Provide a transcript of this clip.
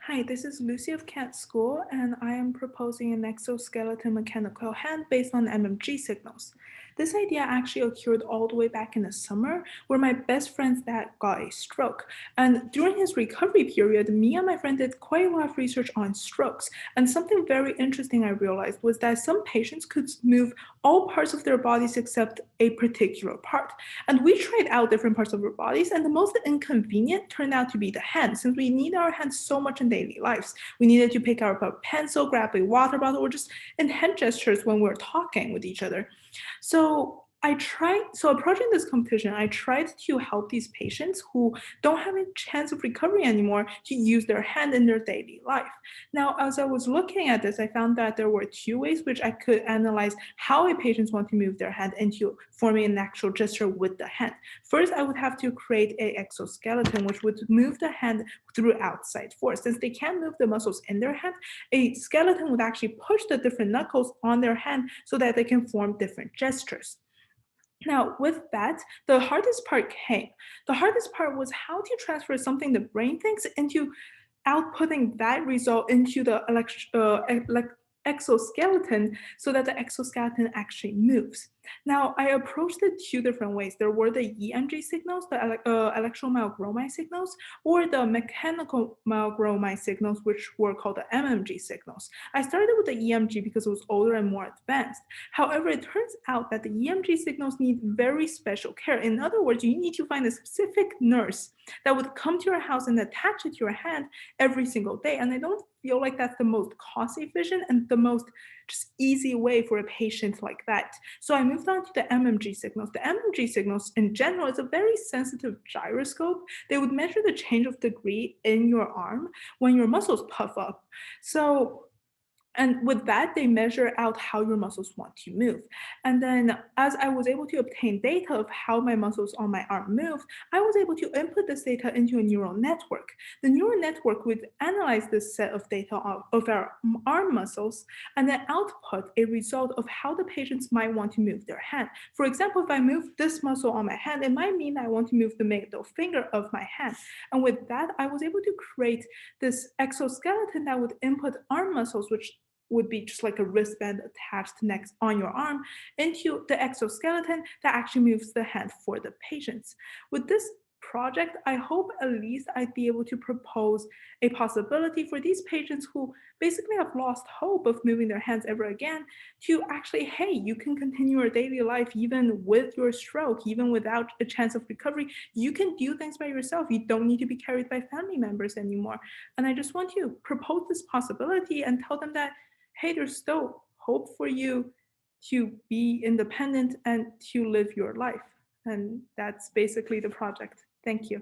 Hi, this is Lucy of Cat School, and I am proposing an exoskeleton mechanical hand based on MMG signals. This idea actually occurred all the way back in the summer, where my best friend's dad got a stroke. And during his recovery period, me and my friend did quite a lot of research on strokes. And something very interesting I realized was that some patients could move all parts of their bodies except a particular part. And we tried out different parts of our bodies, and the most inconvenient turned out to be the hand, since we need our hands so much in daily lives. We needed to pick up a pencil, grab a water bottle, or just in hand gestures when we're talking with each other. So approaching this competition, I tried to help these patients who don't have a chance of recovery anymore to use their hand in their daily life. Now, as I was looking at this, I found that there were two ways which I could analyze how a patient wants to move their hand into forming an actual gesture with the hand. First, I would have to create a exoskeleton which would move the hand through outside force. Since they can't move the muscles in their hand, a skeleton would actually push the different knuckles on their hand so that they can form different gestures. Now, with that, the hardest part came. The hardest part was how to transfer something the brain thinks into outputting that result into the exoskeleton so that the exoskeleton actually moves. Now, I approached it two different ways. There were the EMG signals, the electromyography signals, or the mechanical myography signals, which were called the MMG signals. I started with the EMG because it was older and more advanced. However, it turns out that the EMG signals need very special care. In other words, you need to find a specific nurse that would come to your house and attach it to your hand every single day. And I don't feel like that's the most cost efficient and the most just easy way for a patient like that. So I moved on to the MMG signals. The MMG signals in general is a very sensitive gyroscope. They would measure the change of degree in your arm when your muscles puff up. And with that, they measure out how your muscles want to move. And then, as I was able to obtain data of how my muscles on my arm move, I was able to input this data into a neural network. The neural network would analyze this set of data of our arm muscles and then output a result of how the patients might want to move their hand. For example, if I move this muscle on my hand, it might mean I want to move the middle finger of my hand. And with that, I was able to create this exoskeleton that would input arm muscles, which would be just like a wristband attached next on your arm into the exoskeleton that actually moves the hand for the patients. With this project, I hope at least I'd be able to propose a possibility for these patients who basically have lost hope of moving their hands ever again to actually, hey, you can continue your daily life even with your stroke, even without a chance of recovery. You can do things by yourself. You don't need to be carried by family members anymore. And I just want to propose this possibility and tell them that hey, there's still hope for you to be independent and to live your life. And that's basically the project. Thank you.